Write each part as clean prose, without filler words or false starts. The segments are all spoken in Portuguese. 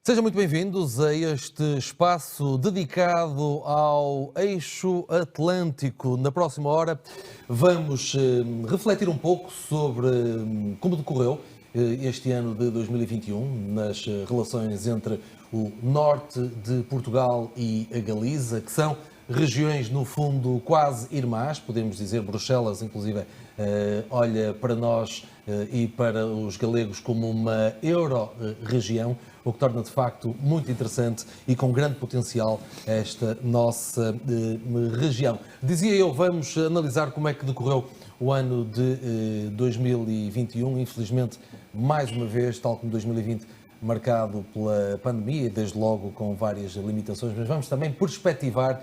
Sejam muito bem-vindos a este espaço dedicado ao eixo atlântico. Na próxima hora vamos refletir um pouco sobre como decorreu este ano de 2021 nas relações entre o norte de Portugal e a Galiza, que são regiões, no fundo, quase irmãs. Podemos dizer, Bruxelas, inclusive, olha para nós e para os galegos como uma euro-região, o que torna de facto muito interessante e com grande potencial esta nossa região. Dizia eu, vamos analisar como é que decorreu o ano de 2021, infelizmente, mais uma vez, tal como 2020, marcado pela pandemia, desde logo com várias limitações, mas vamos também perspectivar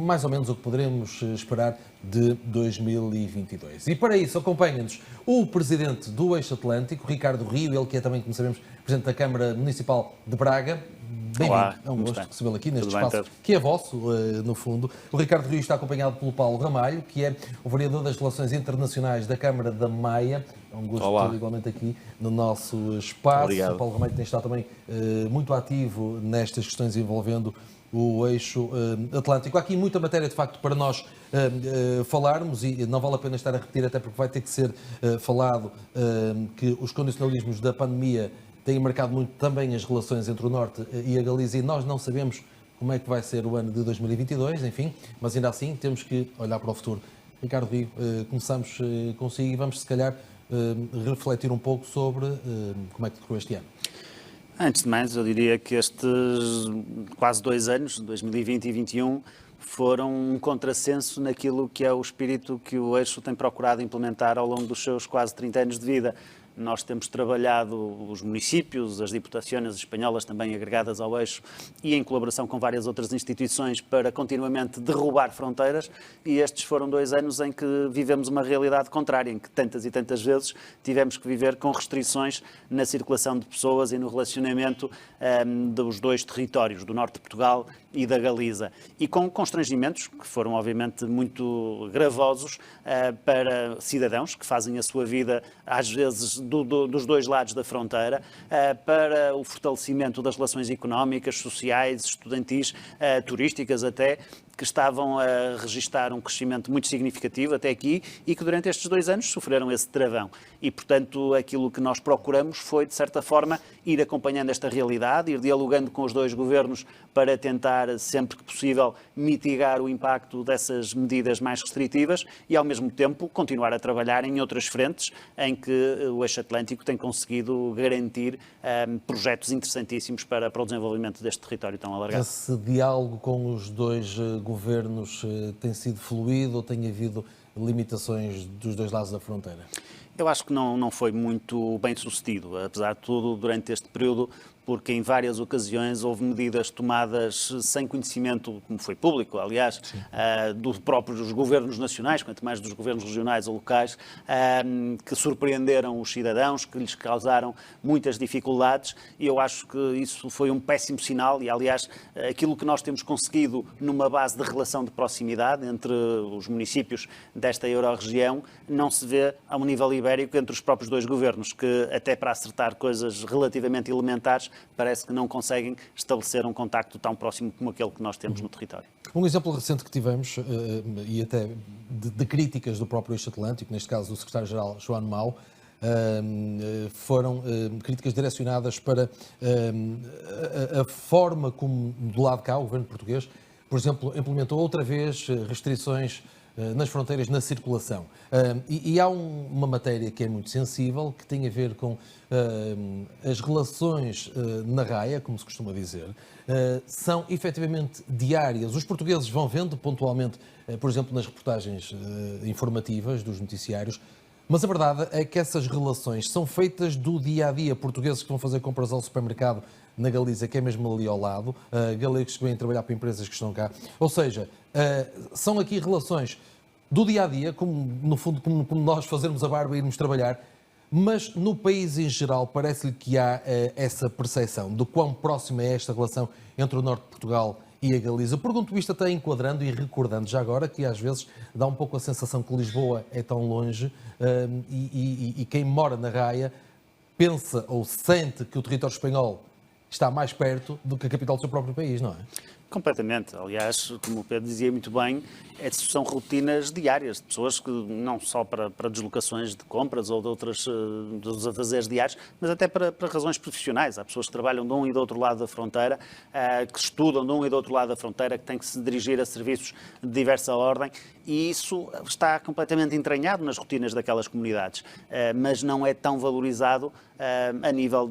mais ou menos o que poderemos esperar de 2022. E para isso acompanha-nos o Presidente do Eixo Atlântico, Ricardo Rio, ele que é também, como sabemos, Presidente da Câmara Municipal de Braga. Bem-vindo, é um gosto recebê-lo aqui neste espaço que é vosso, no fundo. O Ricardo Rio está acompanhado pelo Paulo Ramalho, que é o vereador das Relações Internacionais da Câmara da Maia. É um gosto ter igualmente aqui no nosso espaço. Obrigado. O Paulo Ramalho tem estado também muito ativo nestas questões envolvendo o eixo atlântico. Há aqui muita matéria, de facto, para nós falarmos e não vale a pena estar a repetir, até porque vai ter que ser falado que os condicionalismos da pandemia têm marcado muito também as relações entre o Norte e a Galiza e nós não sabemos como é que vai ser o ano de 2022, enfim, mas ainda assim temos que olhar para o futuro. Ricardo Rio, começamos consigo e vamos, se calhar, refletir um pouco sobre como é que decorreu este ano. Antes de mais, eu diria que estes quase 2 anos, 2020 e 2021, foram um contrassenso naquilo que é o espírito que o Eixo tem procurado implementar ao longo dos seus quase 30 anos de vida. Nós temos trabalhado os municípios, as diputações espanholas também agregadas ao eixo e em colaboração com várias outras instituições para continuamente derrubar fronteiras, e estes foram 2 anos em que vivemos uma realidade contrária, em que tantas e tantas vezes tivemos que viver com restrições na circulação de pessoas e no relacionamento dos dois territórios, do norte de Portugal e da Galiza, e com constrangimentos que foram obviamente muito gravosos para cidadãos que fazem a sua vida às vezes dos dois lados da fronteira, para o fortalecimento das relações económicas, sociais, estudantis, turísticas até, que estavam a registar um crescimento muito significativo até aqui e que durante estes 2 anos sofreram esse travão. E, portanto, aquilo que nós procuramos foi, de certa forma, ir acompanhando esta realidade, ir dialogando com os dois governos para tentar, sempre que possível, mitigar o impacto dessas medidas mais restritivas e, ao mesmo tempo, continuar a trabalhar em outras frentes em que o Eixo Atlântico tem conseguido garantir projetos interessantíssimos para o desenvolvimento deste território tão alargado. Esse diálogo com os dois governos tem sido fluido ou tem havido limitações dos dois lados da fronteira? Eu acho que não foi muito bem sucedido, apesar de tudo, durante este período, porque em várias ocasiões houve medidas tomadas sem conhecimento, como foi público, aliás, dos próprios governos nacionais, quanto mais dos governos regionais ou locais, que surpreenderam os cidadãos, que lhes causaram muitas dificuldades, e eu acho que isso foi um péssimo sinal e, aliás, aquilo que nós temos conseguido numa base de relação de proximidade entre os municípios desta euro-região não se vê ao nível ibérico entre os próprios dois governos, que até para acertar coisas relativamente elementares parece que não conseguem estabelecer um contacto tão próximo como aquele que nós temos no território. Um exemplo recente que tivemos, e até de críticas do próprio Eixo Atlântico, neste caso do secretário-geral João Mau, foram críticas direcionadas para a forma como, do lado de cá, o governo português, por exemplo, implementou outra vez restrições nas fronteiras, na circulação. E há uma matéria que é muito sensível, que tem a ver com as relações na raia, como se costuma dizer, são efetivamente diárias. Os portugueses vão vendo pontualmente, por exemplo, nas reportagens informativas dos noticiários, mas a verdade é que essas relações são feitas do dia-a-dia. Portugueses que vão fazer compras ao supermercado na Galiza, que é mesmo ali ao lado, galegos que vêm trabalhar para empresas que estão cá. Ou seja, são aqui relações do dia-a-dia, como, no fundo, como nós fazermos a barba e irmos trabalhar, mas no país em geral parece-lhe que há essa percepção de quão próxima é esta relação entre o norte de Portugal e a Galiza. Pergunto isto até enquadrando e recordando já agora que às vezes dá um pouco a sensação que Lisboa é tão longe e quem mora na raia pensa ou sente que o território espanhol está mais perto do que a capital do seu próprio país, não é? Completamente. Aliás, como o Pedro dizia muito bem, são rotinas diárias de pessoas que não só para deslocações de compras ou de dos afazeres diários, mas até para razões profissionais. Há pessoas que trabalham de um e do outro lado da fronteira, que estudam de um e do outro lado da fronteira, que têm que se dirigir a serviços de diversa ordem, e isso está completamente entranhado nas rotinas daquelas comunidades, mas não é tão valorizado a nível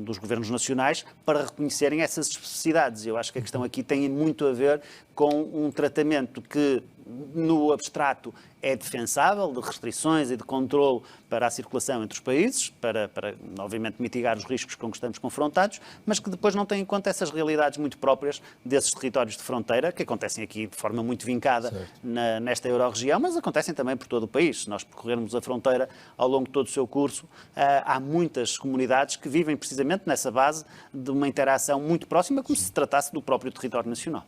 dos governos nacionais para reconhecerem essas especificidades. Eu acho que a questão aqui tem muito a ver com um tratamento que, no abstrato, é defensável, de restrições e de controle para a circulação entre os países, para obviamente, mitigar os riscos com que estamos confrontados, mas que depois não tem em conta essas realidades muito próprias desses territórios de fronteira, que acontecem aqui de forma muito vincada nesta Euro-região, mas acontecem também por todo o país. Se nós percorrermos a fronteira ao longo de todo o seu curso, há muitas comunidades que vivem precisamente nessa base de uma interação muito próxima, como se tratasse do próprio território nacional.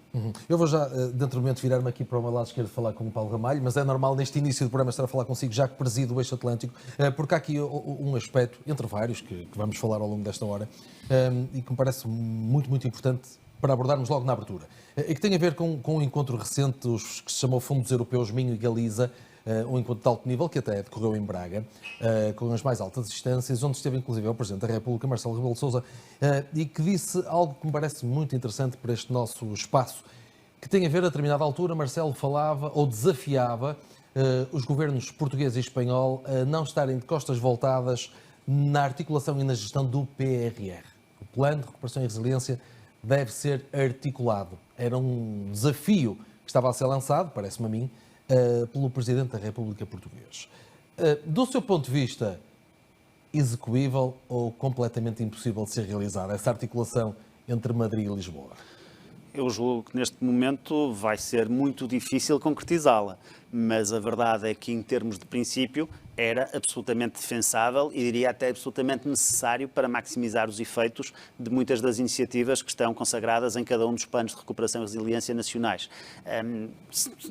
Eu vou já, dentro do momento, virar-me aqui para o meu lado esquerdo falar com o Paulo Ramalho, mas é normal neste início do programa estar a falar consigo, já que presido o Eixo Atlântico, porque há aqui um aspecto, entre vários, que vamos falar ao longo desta hora, e que me parece muito, muito importante para abordarmos logo na abertura, e que tem a ver com um encontro recente que se chamou Fundos Europeus Minho e Galiza, um encontro de alto nível que até decorreu em Braga, com as mais altas instâncias, onde esteve inclusive o Presidente da República, Marcelo Rebelo de Sousa, e que disse algo que me parece muito interessante para este nosso espaço, que tem a ver, a determinada altura, Marcelo falava ou desafiava os governos português e espanhol a não estarem de costas voltadas na articulação e na gestão do PRR. O Plano de Recuperação e Resiliência deve ser articulado. Era um desafio que estava a ser lançado, parece-me a mim, pelo Presidente da República Portuguesa. Do seu ponto de vista, execuível ou completamente impossível de ser realizada essa articulação entre Madrid e Lisboa? Eu julgo que neste momento vai ser muito difícil concretizá-la, mas a verdade é que, em termos de princípio, era absolutamente defensável e diria até absolutamente necessário para maximizar os efeitos de muitas das iniciativas que estão consagradas em cada um dos planos de recuperação e resiliência nacionais.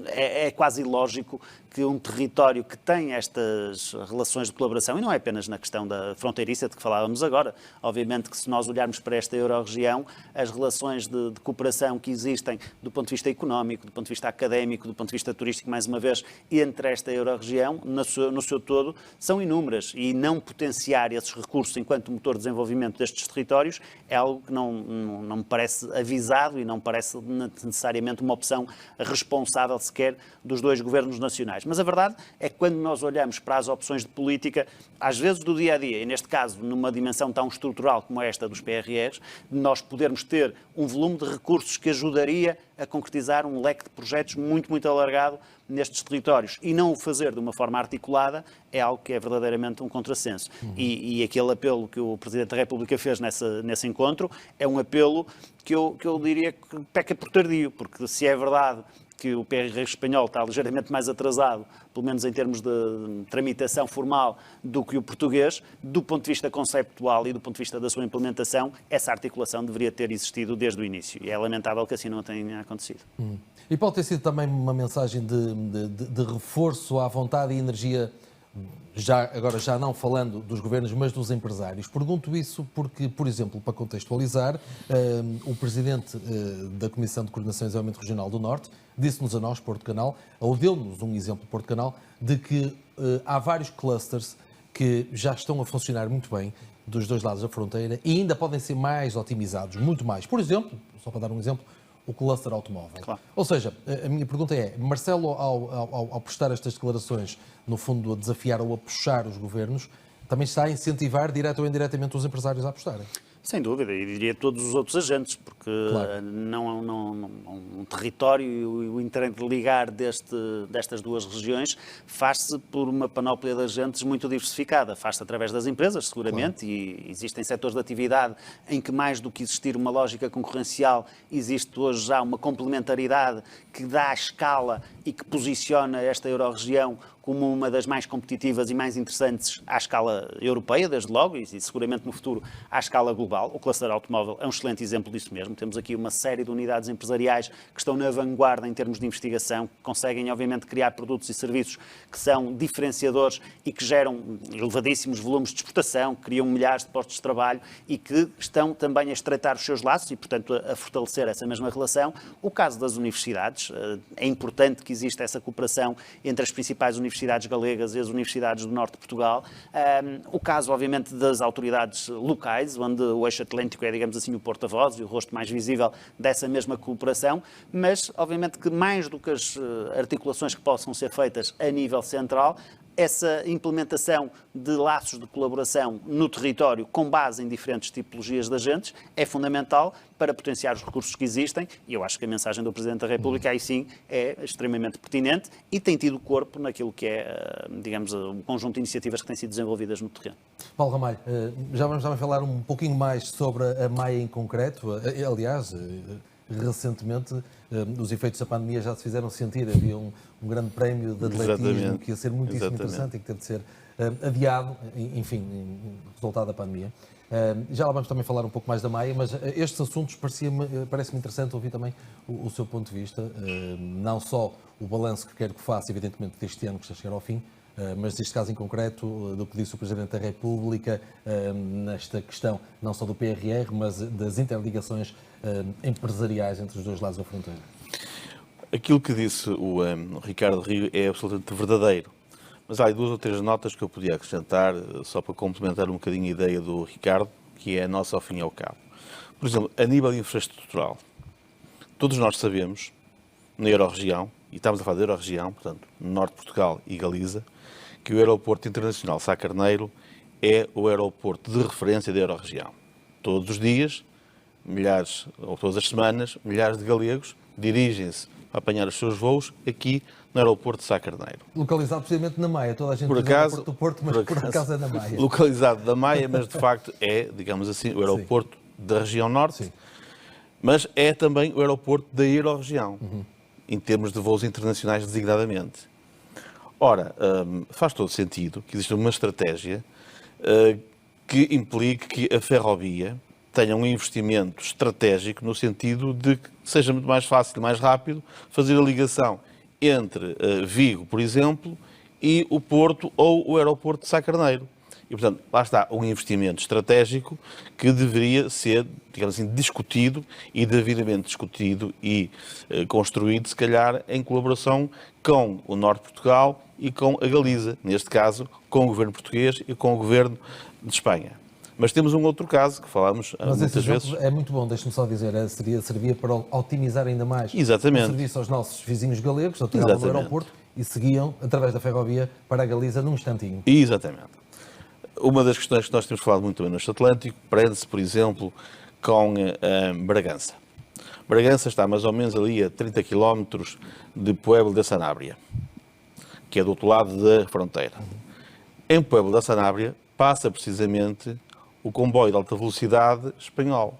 É quase ilógico que um território que tem estas relações de colaboração, e não é apenas na questão da fronteiriça de que falávamos agora, obviamente que se nós olharmos para esta Euro-região, as relações de cooperação que existem do ponto de vista económico, do ponto de vista académico, do ponto de vista turístico, mais uma vez, entre esta Euro-região, no seu todo, são inúmeras, e não potenciar esses recursos enquanto motor de desenvolvimento destes territórios é algo que não me parece avisado e não me parece necessariamente uma opção responsável sequer dos dois governos nacionais. Mas a verdade é que quando nós olhamos para as opções de política, às vezes do dia a dia, e neste caso numa dimensão tão estrutural como esta dos PRRs, nós podermos ter um volume de recursos que ajudaria a concretizar um leque de projetos muito, muito alargado nestes territórios, e não o fazer de uma forma articulada é algo que é verdadeiramente um contrassenso. E aquele apelo que o Presidente da República fez nesse encontro é um apelo que eu diria que peca por tardio, porque se é verdade que o PRR espanhol está ligeiramente mais atrasado, pelo menos em termos de tramitação formal, do que o português, do ponto de vista conceptual e do ponto de vista da sua implementação, essa articulação deveria ter existido desde o início. E é lamentável que assim não tenha acontecido. E pode ter sido também uma mensagem de reforço à vontade e energia, agora já não falando dos governos, mas dos empresários. Pergunto isso porque, por exemplo, para contextualizar, o Presidente da Comissão de Coordenação e Desenvolvimento Regional do Norte disse-nos a nós, Porto Canal, ou deu-nos um exemplo, Porto Canal, de que há vários clusters que já estão a funcionar muito bem dos dois lados da fronteira e ainda podem ser mais otimizados, muito mais. Por exemplo, só para dar um exemplo, o cluster automóvel. Claro. Ou seja, a minha pergunta é, Marcelo, ao prestar estas declarações, no fundo a desafiar ou a puxar os governos, também está a incentivar, direto ou indiretamente, os empresários a apostarem? Sem dúvida, e diria todos os outros agentes, porque claro, um território e o interligar destas duas regiões faz-se por uma panóplia de agentes muito diversificada. Faz-se através das empresas, seguramente, claro, e existem setores de atividade em que, mais do que existir uma lógica concorrencial, existe hoje já uma complementaridade que dá a escala e que posiciona esta Euro-região como uma das mais competitivas e mais interessantes à escala europeia, desde logo, e seguramente no futuro à escala global. O cluster automóvel é um excelente exemplo disso mesmo. Temos aqui uma série de unidades empresariais que estão na vanguarda em termos de investigação, que conseguem, obviamente, criar produtos e serviços que são diferenciadores e que geram elevadíssimos volumes de exportação, criam milhares de postos de trabalho e que estão também a estreitar os seus laços e, portanto, a fortalecer essa mesma relação. O caso das universidades, é importante que exista essa cooperação entre as principais universidades galegas e as universidades do norte de Portugal. O caso, obviamente, das autoridades locais, onde o Eixo Atlântico é, digamos assim, o porta-voz e o rosto mais visível dessa mesma cooperação, mas, obviamente, que mais do que as articulações que possam ser feitas a nível central, essa implementação de laços de colaboração no território com base em diferentes tipologias de agentes é fundamental para potenciar os recursos que existem e eu acho que a mensagem do Presidente da República aí sim é extremamente pertinente e tem tido corpo naquilo que é, digamos, um conjunto de iniciativas que têm sido desenvolvidas no terreno. Paulo Ramalho, já vamos também falar um pouquinho mais sobre a Maia em concreto. Aliás, recentemente os efeitos da pandemia já se fizeram sentir. Havia um grande prémio de atletismo que ia ser muitíssimo interessante e que teve de ser adiado, enfim, resultado da pandemia. Já lá vamos também falar um pouco mais da Maia, mas estes assuntos parece-me interessante ouvir também o seu ponto de vista, não só o balanço que quero que faça, evidentemente, deste ano que está a chegar ao fim, mas neste caso em concreto, do que disse o Presidente da República, nesta questão não só do PRR, mas das interligações empresariais entre os dois lados da fronteira. Aquilo que disse o Ricardo Rio é absolutamente verdadeiro, mas há 2 ou 3 notas que eu podia acrescentar, só para complementar um bocadinho a ideia do Ricardo, que é a nossa ao fim e ao cabo. Por exemplo, a nível infraestrutural, todos nós sabemos, na Eurorregião, e estamos a falar da Eurorregião, portanto, Norte de Portugal e Galiza, que o Aeroporto Internacional Sá Carneiro é o aeroporto de referência da Eurorregião. Todos os dias, milhares, ou todas as semanas, milhares de galegos dirigem-se a apanhar os seus voos aqui no aeroporto de Sá Carneiro. Localizado precisamente na Maia, toda a gente por diz acaso, do Porto, mas por acaso é na Maia. Localizado na Maia, mas de facto é, digamos assim, o aeroporto da região norte, mas é também o aeroporto da Eurorregião, em termos de voos internacionais designadamente. Ora, faz todo sentido que exista uma estratégia que implique que a ferrovia tenha um investimento estratégico no sentido de que seja muito mais fácil e mais rápido fazer a ligação entre Vigo, por exemplo, e o Porto ou o aeroporto de Sá Carneiro. E, portanto, lá está um investimento estratégico que deveria ser, digamos assim, discutido e devidamente discutido e construído, se calhar, em colaboração com o Norte de Portugal e com a Galiza, neste caso, com o governo português e com o governo de Espanha. Mas temos um outro caso que falámos muitas vezes. É muito bom, deixe-me só dizer, servia para otimizar ainda mais o serviço aos nossos vizinhos galegos, atiravam no aeroporto e seguiam, através da ferrovia, para a Galiza num instantinho. Exatamente. Uma das questões que nós temos falado muito também no Eixo Atlântico prende-se, por exemplo, com Bragança. Bragança está mais ou menos ali a 30 km de Pueblo da Sanabria, que é do outro lado da fronteira. Em Pueblo da Sanabria passa precisamente o comboio de alta velocidade espanhol.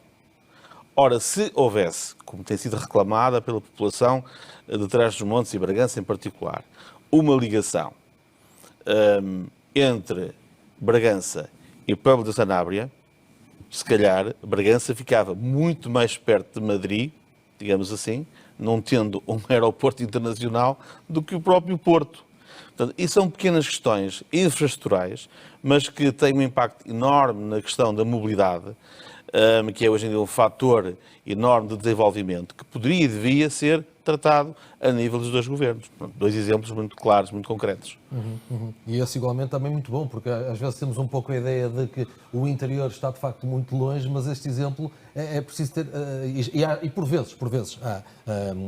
Ora, se houvesse, como tem sido reclamada pela população de Trás-os-Montes e Bragança em particular, uma ligação entre Bragança e Pueblo da Sanabria, se calhar Bragança ficava muito mais perto de Madrid, digamos assim, não tendo um aeroporto internacional, do que o próprio Porto. Portanto, e são pequenas questões infraestruturais, mas que têm um impacto enorme na questão da mobilidade, que é hoje em dia um fator enorme de desenvolvimento, que poderia e devia ser tratado a nível dos dois governos. 2 exemplos muito claros, muito concretos. E esse igualmente também muito bom, porque às vezes temos um pouco a ideia de que o interior está de facto muito longe, mas este exemplo é preciso ter, e por vezes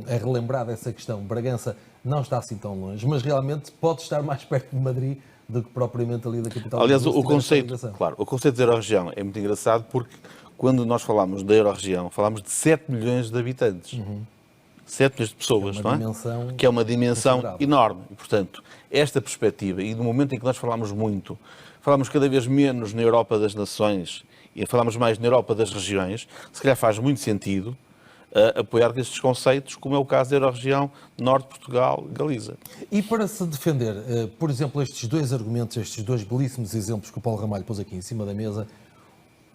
é relembrada essa questão. Bragança não está assim tão longe, mas realmente pode estar mais perto de Madrid do que propriamente ali da capital. Aliás, o conceito da Eurorregião é muito engraçado porque quando nós falamos da Eurorregião, falamos de 7 milhões de habitantes. 7 milhões de pessoas, não é? Que é uma dimensão enorme. E, portanto, esta perspectiva, e no momento em que nós falamos cada vez menos na Europa das nações e falamos mais na Europa das regiões, se calhar faz muito sentido a apoiar estes conceitos, como é o caso da Euro-região Norte de Portugal, Galiza. E para se defender, por exemplo, estes dois argumentos, estes dois belíssimos exemplos que o Paulo Ramalho pôs aqui em cima da mesa,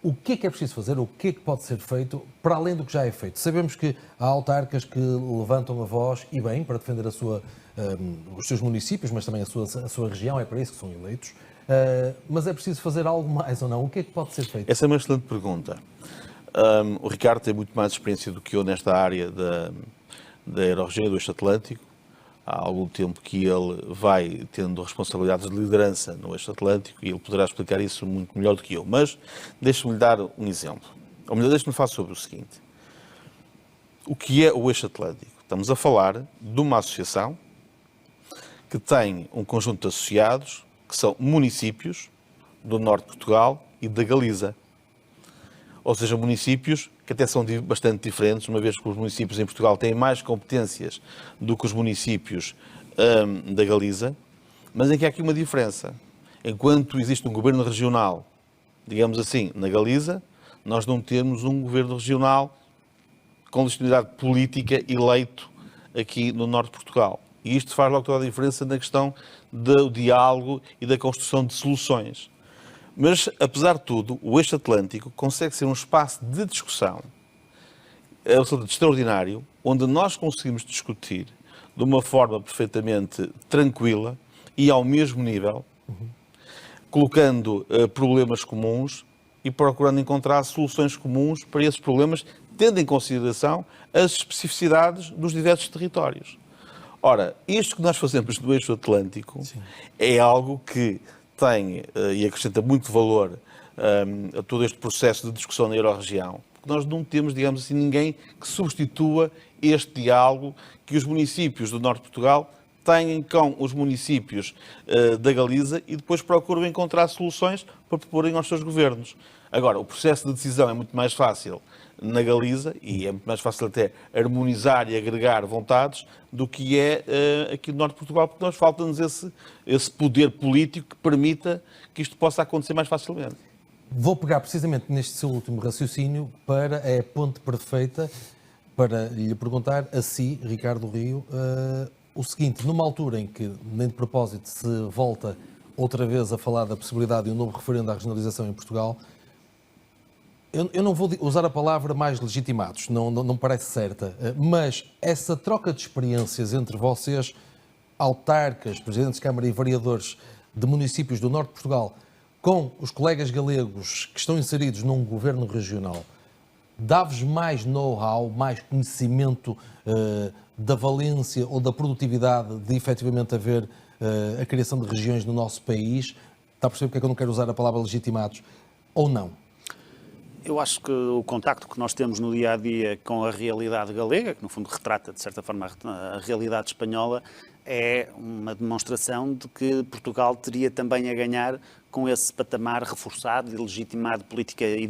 o que é preciso fazer, o que é que pode ser feito, para além do que já é feito? Sabemos que há autarcas que levantam a voz, e bem, para defender os seus municípios, mas também a sua região, é para isso que são eleitos. Mas é preciso fazer algo mais ou não? O que é que pode ser feito? Essa é uma excelente pergunta. O Ricardo tem muito mais experiência do que eu nesta área da Euro-região e do Eixo Atlântico. Há algum tempo que ele vai tendo responsabilidades de liderança no Eixo Atlântico e ele poderá explicar isso muito melhor do que eu. Mas deixe-me lhe dar um exemplo. Ou melhor, deixe-me falar sobre o seguinte. O que é o Eixo Atlântico? Estamos a falar de uma associação que tem um conjunto de associados que são municípios do Norte de Portugal e da Galiza. Ou seja, municípios que até são bastante diferentes, uma vez que os municípios em Portugal têm mais competências do que os municípios da Galiza, mas em que há aqui uma diferença. Enquanto existe um governo regional, digamos assim, na Galiza, nós não temos um governo regional com legitimidade política eleito aqui no Norte de Portugal. E isto faz logo toda a diferença na questão do diálogo e da construção de soluções. Mas, apesar de tudo, o Eixo Atlântico consegue ser um espaço de discussão extraordinário, onde nós conseguimos discutir de uma forma perfeitamente tranquila e ao mesmo nível, colocando problemas comuns e procurando encontrar soluções comuns para esses problemas, tendo em consideração as especificidades dos diversos territórios. Ora, isto que nós fazemos no Eixo Atlântico é algo que tem e acrescenta muito valor a todo este processo de discussão na Euro-região, porque nós não temos, digamos assim, ninguém que substitua este diálogo que os municípios do Norte de Portugal têm com os municípios da Galiza e depois procuram encontrar soluções para proporem aos seus governos. Agora, o processo de decisão é muito mais fácil na Galiza e é muito mais fácil até harmonizar e agregar vontades do que é aqui no Norte de Portugal, porque nós falta-nos esse poder político que permita que isto possa acontecer mais facilmente. Vou pegar precisamente neste seu último raciocínio para a ponte perfeita para lhe perguntar a si, Ricardo Rio, o seguinte: numa altura em que, nem de propósito, se volta outra vez a falar da possibilidade de um novo referendo à regionalização em Portugal, eu não vou usar a palavra mais legitimados, não parece certa, mas essa troca de experiências entre vocês, autarcas, presidentes de Câmara e vereadores de municípios do Norte de Portugal, com os colegas galegos que estão inseridos num governo regional, dá-vos mais know-how, mais conhecimento da valência ou da produtividade de efetivamente haver a criação de regiões no nosso país? Está a perceber porque é que eu não quero usar a palavra legitimados? Ou não? Eu acho que o contacto que nós temos no dia-a-dia com a realidade galega, que no fundo retrata, de certa forma, a realidade espanhola, é uma demonstração de que Portugal teria também a ganhar com esse patamar reforçado e legitimado política e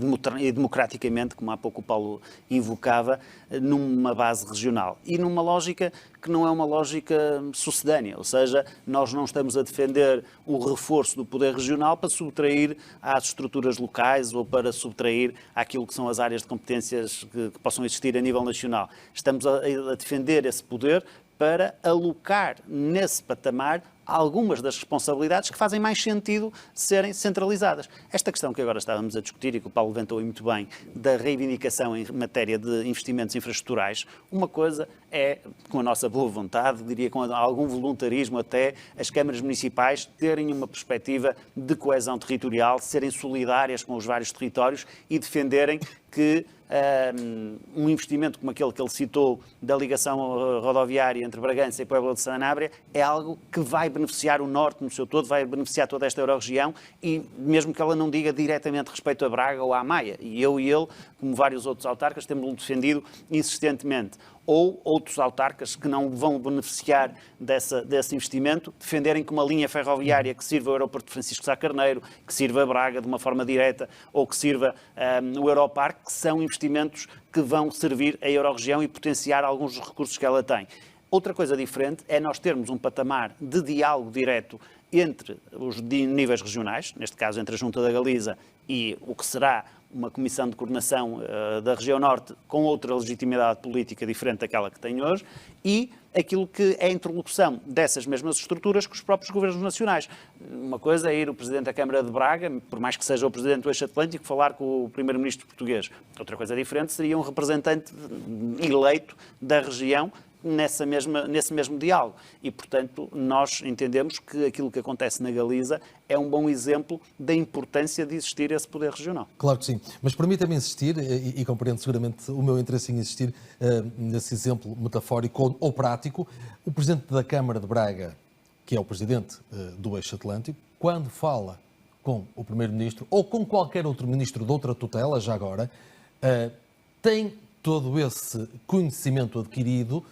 democraticamente, como há pouco o Paulo invocava, numa base regional. E numa lógica que não é uma lógica sucedânea, ou seja, nós não estamos a defender o reforço do poder regional para subtrair às estruturas locais ou para subtrair àquilo que são as áreas de competências que possam existir a nível nacional. Estamos a defender esse poder para alocar nesse patamar algumas das responsabilidades que fazem mais sentido serem centralizadas. Esta questão que agora estávamos a discutir e que o Paulo levantou muito bem, da reivindicação em matéria de investimentos infraestruturais, uma coisa é, com a nossa boa vontade, diria com algum voluntarismo até, as câmaras municipais terem uma perspectiva de coesão territorial, serem solidárias com os vários territórios e defenderem que um investimento como aquele que ele citou da ligação rodoviária entre Bragança e Puebla de Sanabria é algo que vai beneficiar o Norte no seu todo, vai beneficiar toda esta Euro-região e mesmo que ela não diga diretamente respeito a Braga ou à Maia. E eu e ele, como vários outros autarcas, temos-lo defendido insistentemente. Ou outros autarcas que não vão beneficiar desse investimento, defenderem que uma linha ferroviária que sirva o aeroporto de Francisco Sá Carneiro, que sirva a Braga de uma forma direta, ou que sirva o Aeroparque, que são investimentos que vão servir a Euro-região e potenciar alguns dos recursos que ela tem. Outra coisa diferente é nós termos um patamar de diálogo direto entre os níveis regionais, neste caso entre a Junta da Galiza e o que será uma comissão de coordenação da região norte com outra legitimidade política diferente daquela que tem hoje, e aquilo que é a interlocução dessas mesmas estruturas com os próprios governos nacionais. Uma coisa é ir o Presidente da Câmara de Braga, por mais que seja o Presidente do Eixo Atlântico, falar com o Primeiro-Ministro português. Outra coisa diferente seria um representante eleito da região nesse mesmo diálogo. E, portanto, nós entendemos que aquilo que acontece na Galiza é um bom exemplo da importância de existir esse poder regional. Claro que sim, mas permita-me insistir, e compreendo seguramente o meu interesse em insistir nesse exemplo metafórico ou prático. O Presidente da Câmara de Braga, que é o Presidente do Eixo Atlântico, quando fala com o Primeiro-Ministro ou com qualquer outro Ministro de outra tutela, já agora, tem todo esse conhecimento adquirido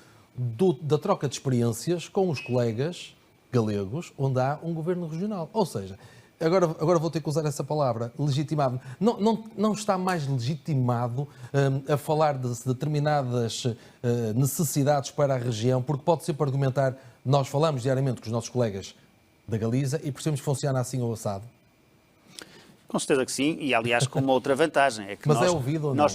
da troca de experiências com os colegas galegos, onde há um governo regional. Ou seja, agora vou ter que usar essa palavra, legitimado. Não está mais legitimado a falar de determinadas necessidades para a região, porque pode sempre argumentar, nós falamos diariamente com os nossos colegas da Galiza e percebemos que funciona assim ou assado. Com certeza que sim, e aliás com uma outra vantagem. É que mas é ouvido ou não?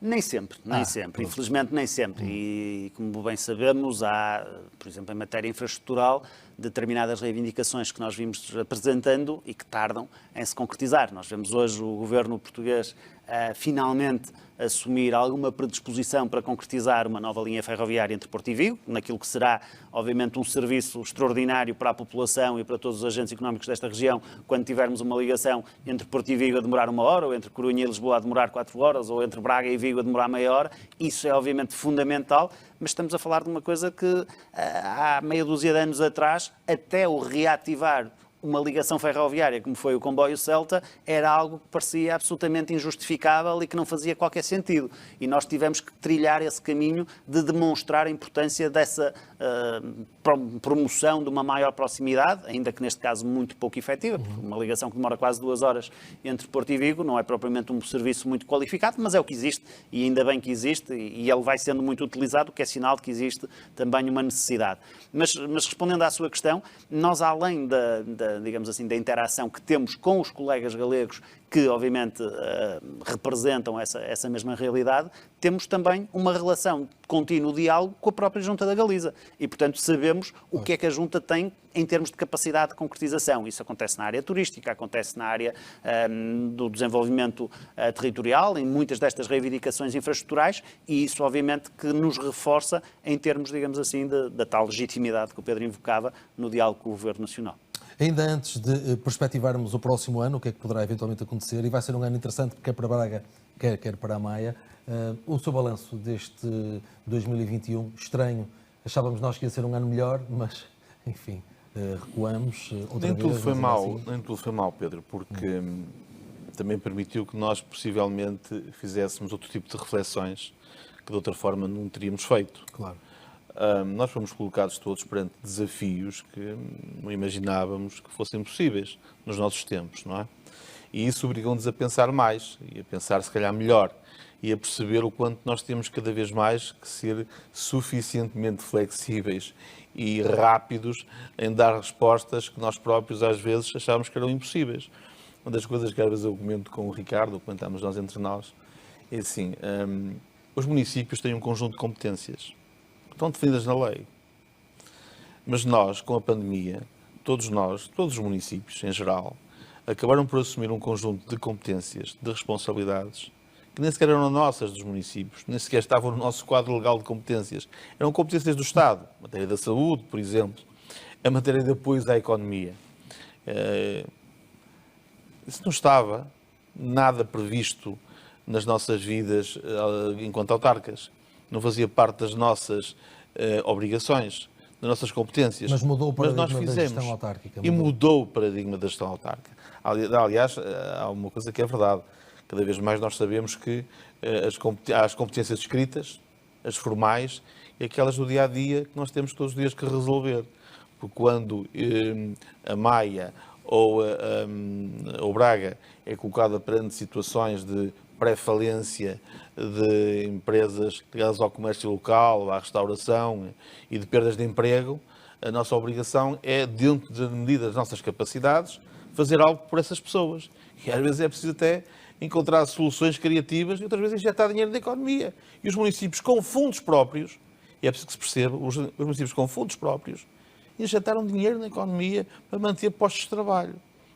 Nem sempre. Pronto. Infelizmente nem sempre. E como bem sabemos, há, por exemplo, em matéria infraestrutural, determinadas reivindicações que nós vimos apresentando e que tardam em se concretizar. Nós vemos hoje o governo português finalmente assumir alguma predisposição para concretizar uma nova linha ferroviária entre Porto e Vigo, naquilo que será, obviamente, um serviço extraordinário para a população e para todos os agentes económicos desta região, quando tivermos uma ligação entre Porto e Vigo a demorar 1 hora, ou entre Coruña e Lisboa a demorar 4 horas, ou entre Braga e Vigo a demorar meia hora. Isso é, obviamente, fundamental, mas estamos a falar de uma coisa que há meia dúzia de anos atrás, até o reativar uma ligação ferroviária, como foi o comboio Celta, era algo que parecia absolutamente injustificável e que não fazia qualquer sentido. E nós tivemos que trilhar esse caminho de demonstrar a importância dessa promoção de uma maior proximidade, ainda que neste caso muito pouco efetiva, porque uma ligação que demora quase 2 horas entre Porto e Vigo não é propriamente um serviço muito qualificado, mas é o que existe, e ainda bem que existe, e ele vai sendo muito utilizado, o que é sinal de que existe também uma necessidade. Mas respondendo à sua questão, nós além digamos assim, da interação que temos com os colegas galegos, que obviamente representam essa mesma realidade, temos também uma relação de contínuo diálogo com a própria Junta da Galiza. E, portanto, sabemos o que é que a Junta tem em termos de capacidade de concretização. Isso acontece na área turística, acontece na área do desenvolvimento territorial, em muitas destas reivindicações infraestruturais, e isso, obviamente, que nos reforça em termos, digamos assim, da tal legitimidade que o Pedro invocava no diálogo com o Governo Nacional. Ainda antes de perspectivarmos o próximo ano, o que é que poderá eventualmente acontecer, e vai ser um ano interessante, quer para Braga, quer para a Maia, o seu balanço deste 2021, estranho, achávamos nós que ia ser um ano melhor, mas, enfim, recuamos outra nem vez. Tudo foi mal, assim. Nem tudo foi mal, Pedro, porque também permitiu que nós, possivelmente, fizéssemos outro tipo de reflexões que, de outra forma, não teríamos feito. Claro. Nós fomos colocados todos perante desafios que não imaginávamos que fossem possíveis nos nossos tempos, não é? E isso obrigou-nos a pensar mais, e a pensar se calhar melhor, e a perceber o quanto nós temos cada vez mais que ser suficientemente flexíveis e rápidos em dar respostas que nós próprios às vezes achávamos que eram impossíveis. Uma das coisas que às vezes eu comento com o Ricardo, comentamos nós entre nós, é assim, os municípios têm um conjunto de competências estão definidas na lei. Mas nós, com a pandemia, todos os municípios em geral, acabaram por assumir um conjunto de competências, de responsabilidades, que nem sequer eram nossas dos municípios, nem sequer estavam no nosso quadro legal de competências. Eram competências do Estado, a matéria da saúde, por exemplo, a matéria de apoio à economia. Isso não estava nada previsto nas nossas vidas enquanto autarcas. Não fazia parte das nossas obrigações, das nossas competências. Mas mudou o paradigma da gestão autárquica. E mudou o paradigma da gestão autárquica. Aliás, há uma coisa que é verdade. Cada vez mais nós sabemos que há as competências escritas, as formais, e aquelas do dia-a-dia que nós temos todos os dias que resolver. Porque quando a Maia ou Braga é colocada perante situações de pré-falência de empresas ligadas ao comércio local, à restauração e de perdas de emprego, a nossa obrigação é, dentro da medida das nossas capacidades, fazer algo por essas pessoas. E às vezes é preciso até encontrar soluções criativas e outras vezes injetar dinheiro na economia. E os municípios com fundos próprios, e é preciso que se perceba, os municípios com fundos próprios injetaram dinheiro na economia para manter postos de trabalho.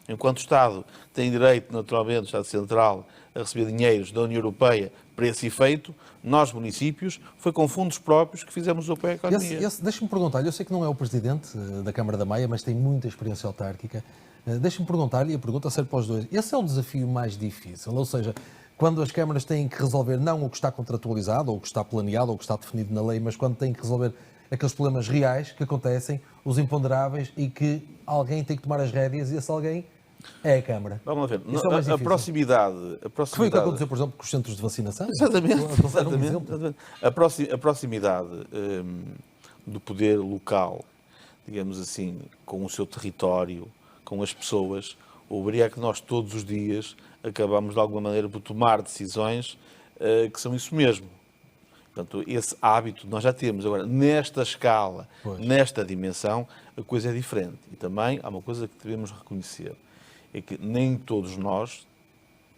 Enquanto o Estado tem direito, naturalmente, o Estado Central, a receber dinheiros da União Europeia para esse efeito, nós, municípios, foi com fundos próprios que fizemos o apoio à economia. Deixa-me perguntar-lhe, eu sei que não é o Presidente da Câmara da Maia, mas tem muita experiência autárquica. Deixa-me perguntar-lhe, e a pergunta serve para os dois. Esse é o desafio mais difícil, ou seja, quando as câmaras têm que resolver não o que está contratualizado, ou o que está planeado, ou o que está definido na lei, mas quando têm que resolver aqueles problemas reais que acontecem, os imponderáveis, e que alguém tem que tomar as rédeas, e esse alguém é a Câmara. Vamos lá ver. É A proximidade... Foi o que aconteceu, por exemplo, com os centros de vacinação? Exatamente. A proximidade do poder local, digamos assim, com o seu território, com as pessoas, obriga a que nós todos os dias acabamos de alguma maneira por tomar decisões que são isso mesmo. Portanto, esse hábito nós já temos. Agora, nesta escala, nesta dimensão, a coisa é diferente. E também há uma coisa que devemos reconhecer, é que nem todos nós,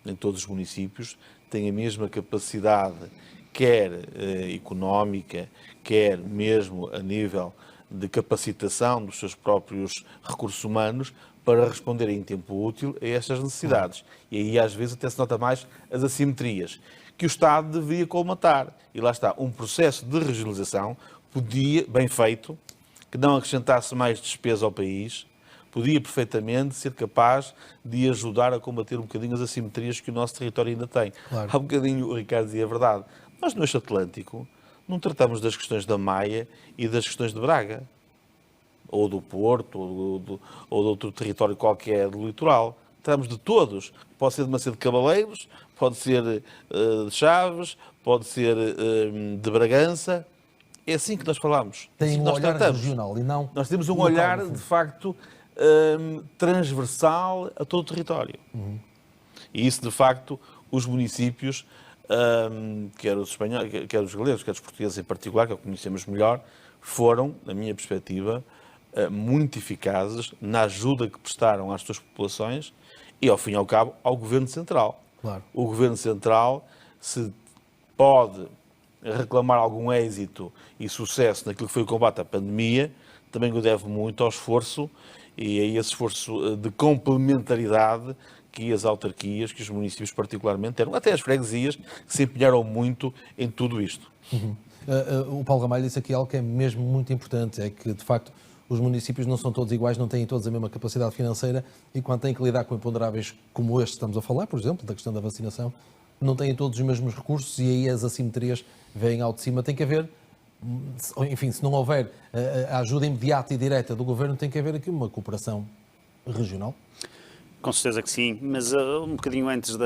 nem todos os municípios, têm a mesma capacidade, quer económica, quer mesmo a nível de capacitação dos seus próprios recursos humanos, para responder em tempo útil a estas necessidades. E aí, às vezes, até se nota mais as assimetrias, que o Estado deveria colmatar. E lá está, um processo de regionalização podia, bem feito, que não acrescentasse mais despesa ao país, podia perfeitamente ser capaz de ajudar a combater um bocadinho as assimetrias que o nosso território ainda tem. Claro. Há um bocadinho, o Ricardo dizia a verdade, nós no Eixo Atlântico não tratamos das questões da Maia e das questões de Braga, ou do Porto, ou de outro território qualquer do litoral. Tratamos de todos. Pode ser de Macedo de Cabaleiros, pode ser de Chaves, pode ser de Bragança. É assim que nós falamos. Tem assim um olhar regional e não... Nós temos um local, olhar, de facto, transversal a todo o território. E isso, de facto, os municípios, quer os espanhóis, quer os galegos, quer os portugueses em particular, que conhecemos melhor, foram, na minha perspectiva, muito eficazes na ajuda que prestaram às suas populações e, ao fim e ao cabo, ao Governo Central. Claro. O Governo Central, se pode reclamar algum êxito e sucesso naquilo que foi o combate à pandemia, também o deve muito ao esforço e a esse esforço de complementaridade que as autarquias, que os municípios particularmente deram, até as freguesias, que se empenharam muito em tudo isto. O Paulo Ramalho disse aqui algo que é mesmo muito importante, é que, de facto, os municípios não são todos iguais, não têm todos a mesma capacidade financeira e quando têm que lidar com imponderáveis como este que estamos a falar, por exemplo, da questão da vacinação, não têm todos os mesmos recursos e aí as assimetrias vêm ao de cima. Tem que haver, enfim, se não houver a ajuda imediata e direta do Governo, tem que haver aqui uma cooperação regional. Com certeza que sim, mas um bocadinho antes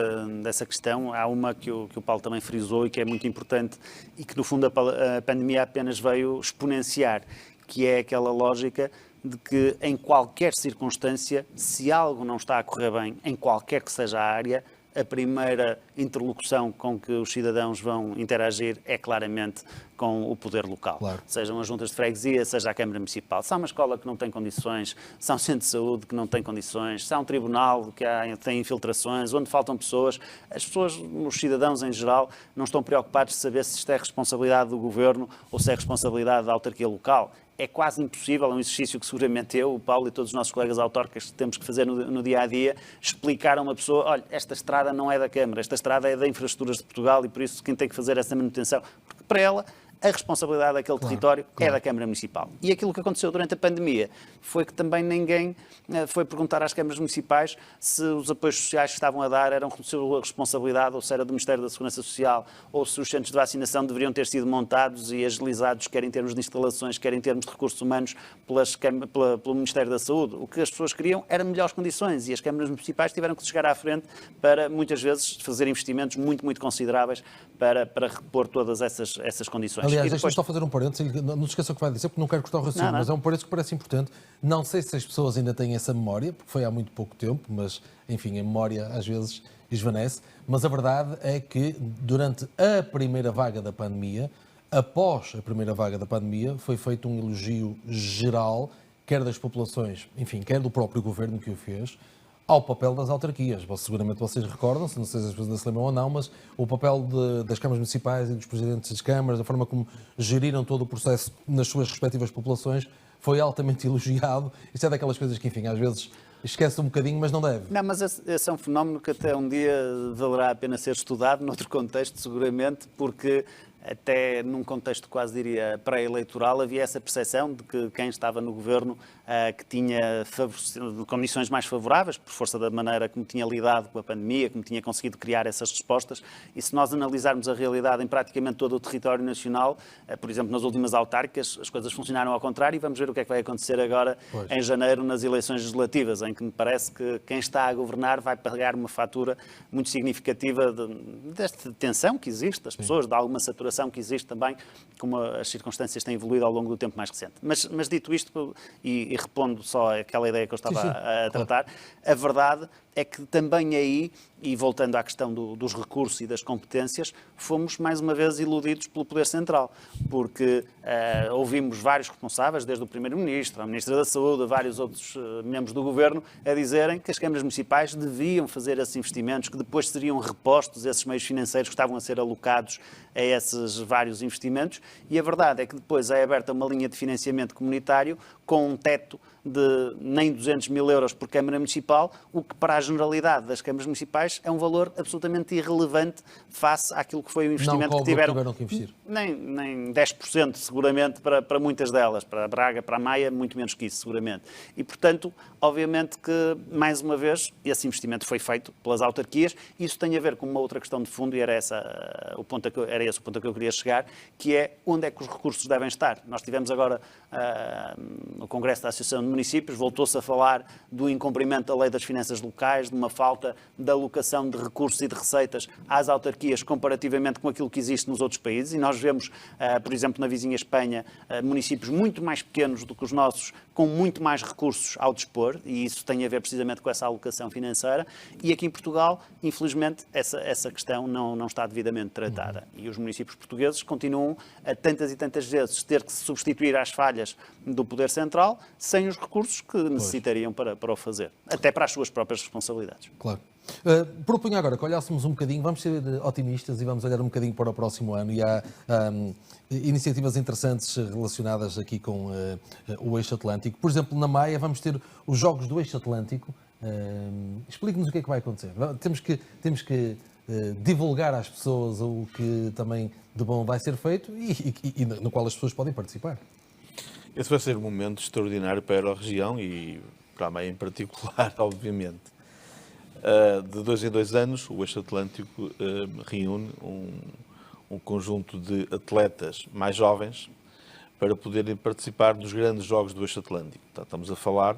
dessa questão, há uma que o Paulo também frisou e que é muito importante e que, no fundo, a pandemia apenas veio exponenciar, que é aquela lógica de que, em qualquer circunstância, se algo não está a correr bem, em qualquer que seja a área, a primeira interlocução com que os cidadãos vão interagir é claramente com o poder local. Claro. Sejam as juntas de freguesia, seja a Câmara Municipal. Se há uma escola que não tem condições, se há um centro de saúde que não tem condições, se há um tribunal que tem infiltrações, onde faltam pessoas, as pessoas, os cidadãos em geral, não estão preocupados de saber se isto é responsabilidade do Governo ou se é responsabilidade da autarquia local. É quase impossível, é um exercício que seguramente eu, o Paulo e todos os nossos colegas autarcas temos que fazer no dia-a-dia, explicar a uma pessoa, olha, esta estrada não é da Câmara, esta estrada é da Infraestruturas de Portugal e por isso quem tem que fazer essa manutenção, porque para ela a responsabilidade daquele território é da Câmara Municipal. E aquilo que aconteceu durante a pandemia foi que também ninguém foi perguntar às câmaras municipais se os apoios sociais que estavam a dar eram de sua responsabilidade ou se era do Ministério da Segurança Social ou se os centros de vacinação deveriam ter sido montados e agilizados, quer em termos de instalações, quer em termos de recursos humanos, pelo Ministério da Saúde. O que as pessoas queriam eram melhores condições e as câmaras municipais tiveram que chegar à frente para, muitas vezes, fazer investimentos muito, muito consideráveis para repor todas essas condições. Aliás, deixa-me só fazer um parênteses, não se esqueça o que vai dizer, porque não quero cortar o raciocínio, mas é um parênteses que parece importante. Não sei se as pessoas ainda têm essa memória, porque foi há muito pouco tempo, mas, enfim, a memória às vezes esvanece, mas a verdade é que durante a primeira vaga da pandemia, após a primeira vaga da pandemia, foi feito um elogio geral, quer das populações, enfim, quer do próprio governo que o fez, ao papel das autarquias. Seguramente vocês recordam-se, não sei se as pessoas se lembram ou não, mas o papel das câmaras municipais e dos presidentes das câmaras, a forma como geriram todo o processo nas suas respectivas populações, foi altamente elogiado. Isto é daquelas coisas que, enfim, às vezes esquece um bocadinho, mas não deve. Não, mas esse é um fenómeno que até um dia valerá a pena ser estudado, noutro contexto, seguramente, porque até num contexto quase diria pré-eleitoral havia essa percepção de que quem estava no governo que tinha condições mais favoráveis, por força da maneira como tinha lidado com a pandemia, como tinha conseguido criar essas respostas. E se nós analisarmos a realidade em praticamente todo o território nacional, por exemplo, nas últimas autárquicas, as coisas funcionaram ao contrário e vamos ver o que é que vai acontecer agora em janeiro nas eleições legislativas, em que me parece que quem está a governar vai pagar uma fatura muito significativa desta tensão que existe das pessoas, de alguma saturação que existe também, como as circunstâncias têm evoluído ao longo do tempo mais recente. Mas dito isto, e repondo só aquela ideia que eu estava a tratar, a verdade é que também aí, e voltando à questão dos recursos e das competências, fomos mais uma vez iludidos pelo Poder Central, porque ouvimos vários responsáveis, desde o Primeiro-Ministro, a Ministra da Saúde, a vários outros membros do Governo, a dizerem que as câmaras municipais deviam fazer esses investimentos, que depois seriam repostos esses meios financeiros que estavam a ser alocados a esses vários investimentos, e a verdade é que depois é aberta uma linha de financiamento comunitário com um teto de nem 200 mil euros por Câmara Municipal, o que para a generalidade das câmaras municipais é um valor absolutamente irrelevante face àquilo que foi o investimento que tiveram que investir. Nem 10% seguramente para muitas delas, para a Braga, para a Maia, muito menos que isso seguramente. E portanto, obviamente que mais uma vez esse investimento foi feito pelas autarquias. Isso tem a ver com uma outra questão de fundo e era esse o ponto a que eu queria chegar, que é onde é que os recursos devem estar. Nós tivemos agora no Congresso da Associação de Municípios, voltou-se a falar do incumprimento da Lei das Finanças Locais, de uma falta de alocação de recursos e de receitas às autarquias comparativamente com aquilo que existe nos outros países. E nós vemos, por exemplo, na vizinha Espanha, municípios muito mais pequenos do que os nossos, com muito mais recursos ao dispor, e isso tem a ver precisamente com essa alocação financeira. E aqui em Portugal, infelizmente, essa questão não está devidamente tratada. E os municípios portugueses continuam a tantas e tantas vezes ter que se substituir às falhas do Poder Central sem os recursos que necessitariam para o fazer, até para as suas próprias responsabilidades. Claro. Propunha agora que olhássemos um bocadinho, vamos ser otimistas e vamos olhar um bocadinho para o próximo ano, e há iniciativas interessantes relacionadas aqui com o Eixo Atlântico. Por exemplo, na Maia vamos ter os Jogos do Eixo Atlântico. Explique-nos o que é que vai acontecer. Temos que divulgar às pessoas o que também de bom vai ser feito e no qual as pessoas podem participar. Esse vai ser um momento extraordinário para a Euro-região e para a Maia em particular, obviamente. De 2 em 2 anos, o Eixo Atlântico reúne um conjunto de atletas mais jovens para poderem participar dos grandes jogos do Eixo Atlântico. Portanto, estamos a falar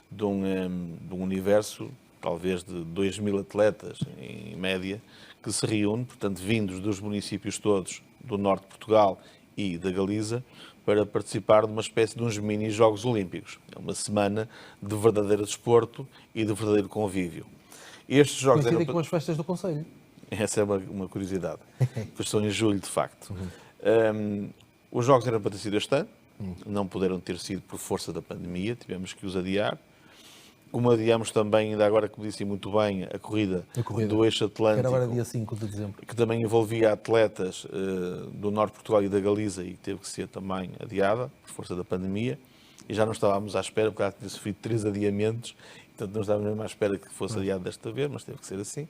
de um universo, talvez de 2.000 atletas, em média, que se reúne, portanto, vindos dos municípios todos do norte de Portugal e da Galiza, para participar de uma espécie de uns mini-Jogos Olímpicos. É uma semana de verdadeiro desporto e de verdadeiro convívio. Estes jogos coincidem com as festas do Conselho. Essa é uma curiosidade. Pois são em julho, de facto. Os jogos eram para ter sido este ano, não puderam ter sido por força da pandemia, tivemos que os adiar. Como adiamos também, ainda agora, como disse muito bem, a corrida do Eixo Atlântico, que era agora dia 5 de dezembro. Que também envolvia atletas do norte de Portugal e da Galiza e teve que ser também adiada por força da pandemia. E já não estávamos à espera, porque já tinha sofrido 3 adiamentos, portanto não estávamos mesmo à espera que fosse adiado desta vez, mas teve que ser assim.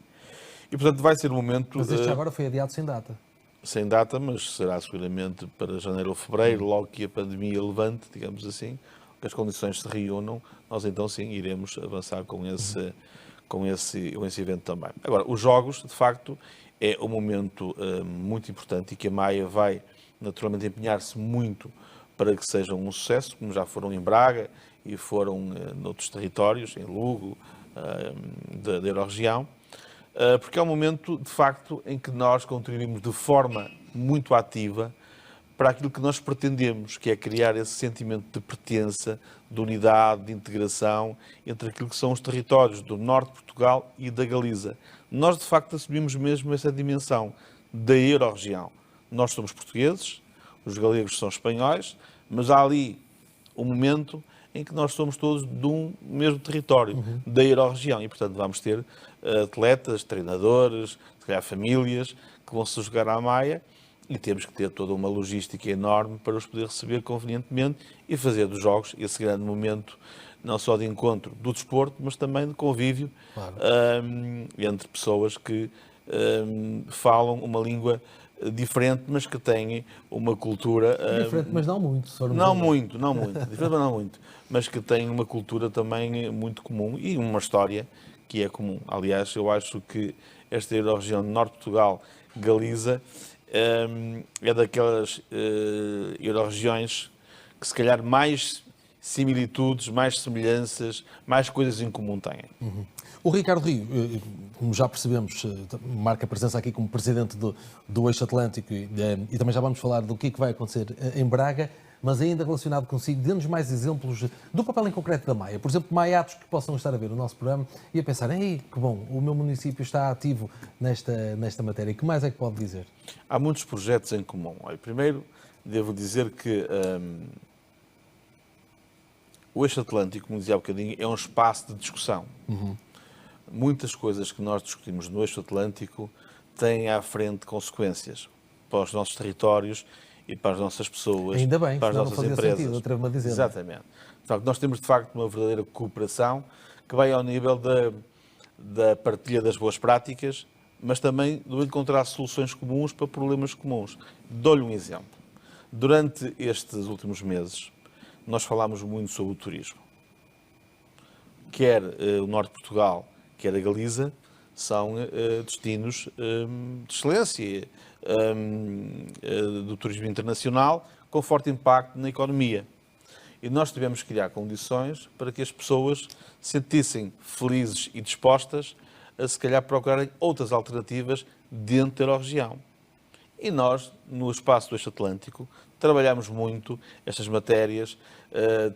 E portanto vai ser um momento... Mas este agora foi adiado sem data. Sem data, mas será seguramente para janeiro ou fevereiro, logo que a pandemia levante, digamos assim, que as condições se reúnam, nós então sim iremos avançar com esse evento também. Agora, os jogos, de facto, é um momento muito importante e que a Maia vai naturalmente empenhar-se muito para que sejam um sucesso, como já foram em Braga e foram noutros territórios, em Lugo, da Euro-região, porque é um momento, de facto, em que nós contribuímos de forma muito ativa para aquilo que nós pretendemos, que é criar esse sentimento de pertença, de unidade, de integração entre aquilo que são os territórios do norte de Portugal e da Galiza. Nós, de facto, assumimos mesmo essa dimensão da Euro-região. Nós somos portugueses, os galegos são espanhóis, mas há ali um momento em que nós somos todos de um mesmo território, da Euro-região, e portanto vamos ter atletas, treinadores, se calhar famílias, que vão se jogar à Maia, e temos que ter toda uma logística enorme para os poder receber convenientemente e fazer dos jogos esse grande momento, não só de encontro do desporto, mas também de convívio, claro, entre pessoas que falam uma língua diferente, mas que têm uma cultura... Diferente, mas não muito. Não muito. Diferente, mas não muito. Mas que têm uma cultura também muito comum e uma história que é comum. Aliás, eu acho que esta Euro-região de Norte de Portugal, Galiza, é daquelas Euro-regiões que se calhar mais similitudes, mais semelhanças, mais coisas em comum têm. O Ricardo Rio, como já percebemos, marca presença aqui como presidente do Eixo Atlântico e também já vamos falar do que vai acontecer em Braga, mas ainda relacionado consigo, dê-nos mais exemplos do papel em concreto da Maia. Por exemplo, maiatos que possam estar a ver o nosso programa e a pensar, ei, que bom, o meu município está ativo nesta matéria. E que mais é que pode dizer? Há muitos projetos em comum. Primeiro, devo dizer que o Eixo Atlântico, como dizia há bocadinho, é um espaço de discussão. Muitas coisas que nós discutimos no Eixo Atlântico têm à frente consequências para os nossos territórios e para as nossas pessoas, ainda bem, para as nossas empresas. Sentido, atrevo-me a dizer. Exatamente. Portanto, nós temos, de facto, uma verdadeira cooperação que vai ao nível da partilha das boas práticas, mas também do encontrar soluções comuns para problemas comuns. Dou-lhe um exemplo. Durante estes últimos meses, nós falámos muito sobre o turismo. Quer o Norte de Portugal, quer a Galiza, são destinos de excelência do turismo internacional, com forte impacto na economia. E nós tivemos que criar condições para que as pessoas se sentissem felizes e dispostas a, se calhar, procurarem outras alternativas dentro da Euro-região. E nós, no espaço do Eixo Atlântico, trabalhamos muito estas matérias,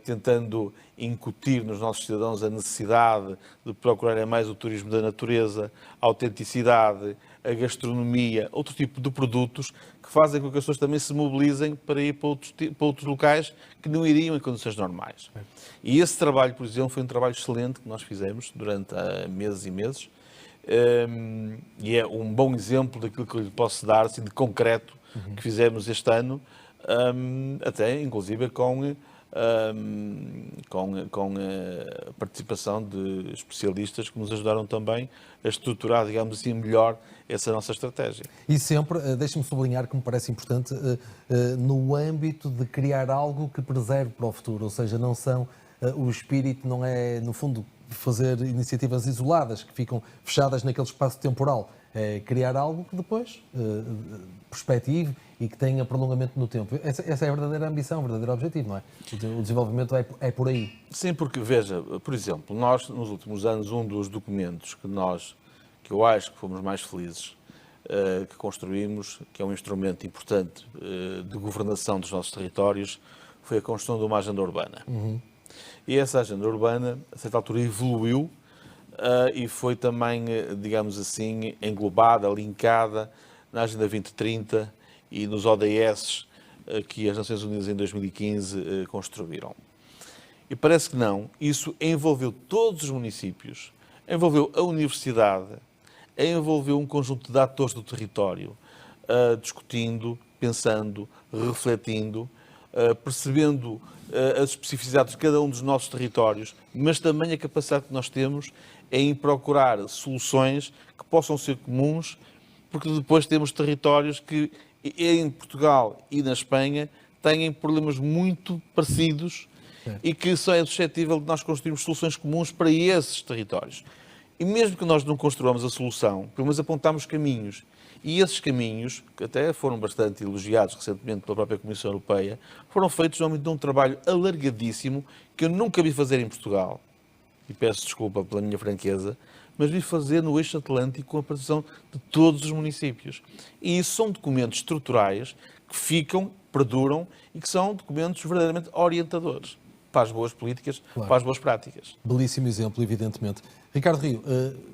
tentando incutir nos nossos cidadãos a necessidade de procurarem mais o turismo da natureza, a autenticidade, a gastronomia, outro tipo de produtos que fazem com que as pessoas também se mobilizem para ir para outros locais que não iriam em condições normais. E esse trabalho, por exemplo, foi um trabalho excelente que nós fizemos durante meses e meses, e é um bom exemplo daquilo que eu lhe posso dar, assim, de concreto, que fizemos este ano, até inclusive com a participação de especialistas que nos ajudaram também a estruturar, digamos assim, melhor essa nossa estratégia. E sempre, deixe-me sublinhar que me parece importante, no âmbito de criar algo que preserve para o futuro, ou seja, não são, o espírito não é, no fundo, fazer iniciativas isoladas, que ficam fechadas naquele espaço temporal. É criar algo que depois perspective e que tenha prolongamento no tempo. Essa é a verdadeira ambição, o verdadeiro objetivo, não é? O desenvolvimento é por aí. Sim, porque, veja, por exemplo, nós, nos últimos anos, um dos documentos que eu acho que fomos mais felizes, que construímos, que é um instrumento importante de governação dos nossos territórios, foi a construção de uma agenda urbana. E essa agenda urbana, a certa altura, evoluiu e foi também, digamos assim, englobada, linkada na Agenda 2030 e nos ODS que as Nações Unidas em 2015 construíram. E parece que não, isso envolveu todos os municípios, envolveu a universidade, envolveu um conjunto de atores do território, discutindo, pensando, refletindo, percebendo as especificidades de cada um dos nossos territórios, mas também a capacidade que nós temos em procurar soluções que possam ser comuns, porque depois temos territórios que, em Portugal e na Espanha, têm problemas muito parecidos e que só é suscetível de nós construirmos soluções comuns para esses territórios. E mesmo que nós não construamos a solução, pelo menos apontamos caminhos. E esses caminhos, que até foram bastante elogiados recentemente pela própria Comissão Europeia, foram feitos no âmbito de um trabalho alargadíssimo que eu nunca vi fazer em Portugal. E peço desculpa pela minha franqueza, mas vi fazer no Eixo Atlântico com a participação de todos os municípios. E isso são documentos estruturais que ficam, perduram e que são documentos verdadeiramente orientadores. para as boas políticas, Claro. para as boas práticas. Belíssimo exemplo, evidentemente. Ricardo Rio,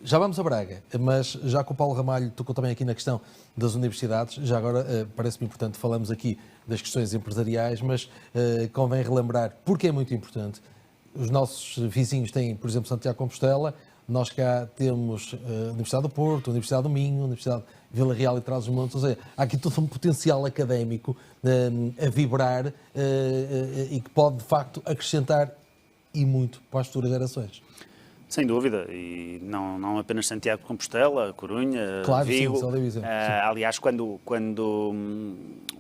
já vamos a Braga, mas já que o Paulo Ramalho tocou também aqui na questão das universidades, já agora parece-me importante, falamos aqui das questões empresariais, mas convém relembrar, porque é muito importante, os nossos vizinhos têm, por exemplo, Santiago de Compostela, nós cá temos a Universidade do Porto, a Universidade do Minho, a Universidade de Vila Real e Trás-os-Montes, ou seja, há aqui todo um potencial académico a vibrar e que pode, de facto, acrescentar e muito para as futuras gerações. Sem dúvida, e não apenas Santiago de Compostela, Corunha, Claro, Vigo. sim, só dei o exemplo, sim. Aliás, quando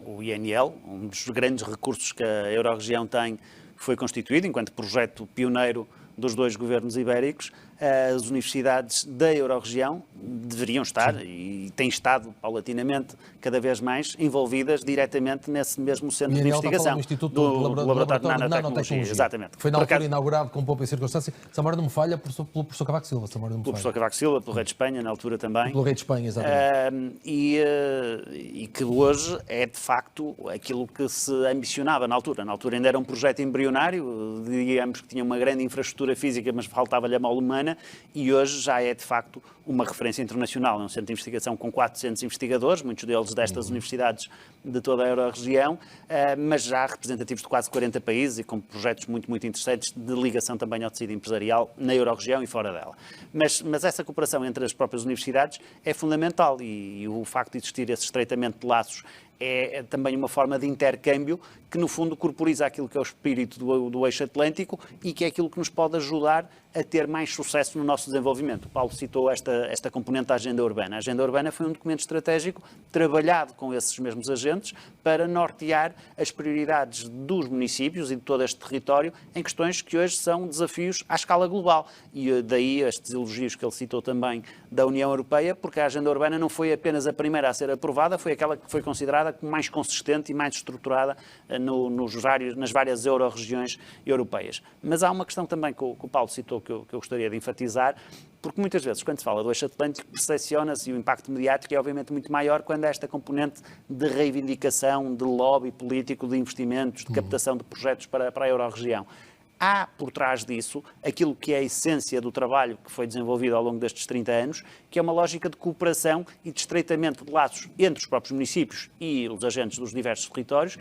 o INL, um dos grandes recursos que a Eurorregião tem, foi constituído enquanto projeto pioneiro dos dois governos ibéricos, as universidades da Eurorregião deveriam estar, e têm estado paulatinamente, cada vez mais, envolvidas diretamente nesse mesmo centro de investigação. O Instituto do Laboratório de Nanotecnologia. Exatamente. Foi na altura inaugurado com pompa e circunstância, se a memória não me falha, pelo professor Cavaco Silva. Pelo professor Cavaco Silva, pelo rei de Espanha, na altura também. Pelo rei de Espanha, exatamente. E que hoje é, de facto, aquilo que se ambicionava na altura. Na altura ainda era um projeto embrionário, digamos que tinha uma grande infraestrutura física, mas faltava-lhe a mão humana, e hoje já é, de facto, uma referência internacional. É um centro de investigação com 400 investigadores, muitos deles destas universidades de toda a Eurorregião, mas já representativos de quase 40 países e com projetos muito, muito interessantes de ligação também ao tecido empresarial na Eurorregião e fora dela. Mas essa cooperação entre as próprias universidades é fundamental e o facto de existir esse estreitamento de laços é também uma forma de intercâmbio que, no fundo, corporiza aquilo que é o espírito do eixo atlântico e que é aquilo que nos pode ajudar a ter mais sucesso no nosso desenvolvimento. O Paulo citou esta componente da agenda urbana. A agenda urbana foi um documento estratégico trabalhado com esses mesmos agentes para nortear as prioridades dos municípios e de todo este território em questões que hoje são desafios à escala global. E daí estes elogios que ele citou também da União Europeia, porque a agenda urbana não foi apenas a primeira a ser aprovada, foi aquela que foi considerada como mais consistente e mais estruturada nas várias euro-regiões europeias. Mas há uma questão também que o Paulo citou que eu gostaria de enfatizar, porque muitas vezes, quando se fala do eixo atlântico, percepciona-se e o impacto mediático é obviamente muito maior quando há esta componente de reivindicação, de lobby político, de investimentos, de captação de projetos para a euro-região. Há por trás disso aquilo que é a essência do trabalho que foi desenvolvido ao longo destes 30 anos, que é uma lógica de cooperação e de estreitamento de laços entre os próprios municípios e os agentes dos diversos territórios,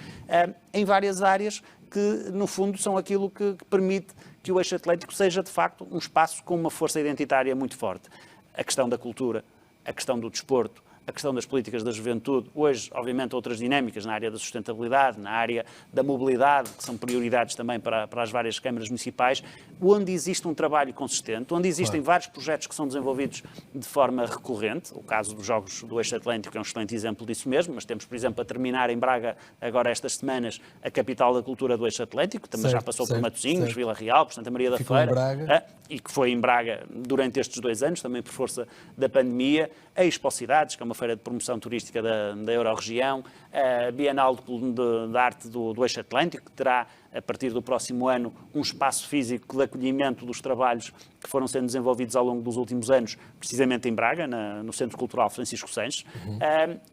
em várias áreas que, no fundo, são aquilo que permite que o eixo atlântico seja, de facto, um espaço com uma força identitária muito forte. A questão da cultura, a questão do desporto, a questão das políticas da juventude, hoje, obviamente, outras dinâmicas na área da sustentabilidade, na área da mobilidade, que são prioridades também para as várias câmaras municipais, onde existe um trabalho consistente, onde existem vários projetos que são desenvolvidos de forma recorrente. O caso dos Jogos do Eixo Atlântico é um excelente exemplo disso mesmo, mas temos, por exemplo, a terminar em Braga, agora estas semanas, a capital da cultura do Eixo Atlântico, também já passou por Matosinhos, Vila Real, por Santa Maria da Feira, e que foi em Braga durante estes 2 anos, também por força da pandemia, a Expo Cidades, que é uma feira de promoção turística da Eurorregião, a Bienal de Arte do Eixo Atlântico, que terá, a partir do próximo ano, um espaço físico de acolhimento dos trabalhos que foram sendo desenvolvidos ao longo dos últimos anos, precisamente em Braga, no Centro Cultural Francisco Sanches,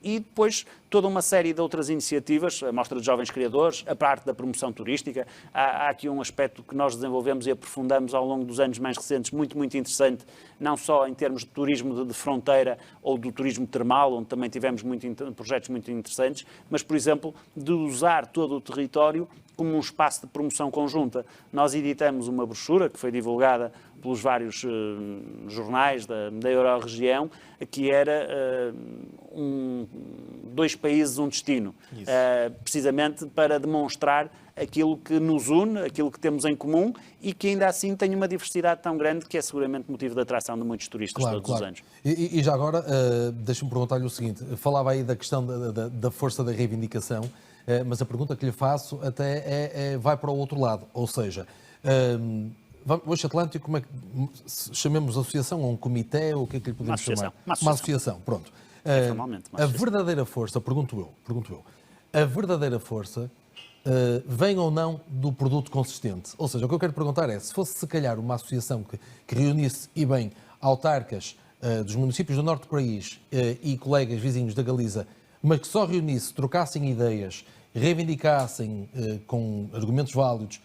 e depois toda uma série de outras iniciativas, a Mostra de Jovens Criadores, a parte da promoção turística. Há aqui um aspecto que nós desenvolvemos e aprofundamos ao longo dos anos mais recentes, muito, muito interessante, não só em termos de turismo de fronteira ou do turismo termal, onde também tivemos projetos muito interessantes, mas, por exemplo, de usar todo o território como um espaço de promoção conjunta. Nós editamos uma brochura que foi divulgada pelos vários jornais da Eurorregião, que era 2 países, um destino, precisamente para demonstrar aquilo que nos une, aquilo que temos em comum e que ainda assim tem uma diversidade tão grande que é seguramente motivo de atração de muitos turistas todos os anos. E já agora, deixa-me perguntar-lhe o seguinte, falava aí da questão da força da reivindicação, mas a pergunta que lhe faço até vai para o outro lado, ou seja, o Eixo Atlântico, como é que chamemos associação ou um comitê, ou o que é que lhe podemos chamar? Uma associação, pronto. A verdadeira força, pergunto eu, a verdadeira força vem ou não do produto consistente? Ou seja, o que eu quero perguntar é, se fosse se calhar uma associação que reunisse, e bem, autarcas dos municípios do norte do país e colegas vizinhos da Galiza, mas que só reunisse, trocassem ideias, reivindicassem com argumentos válidos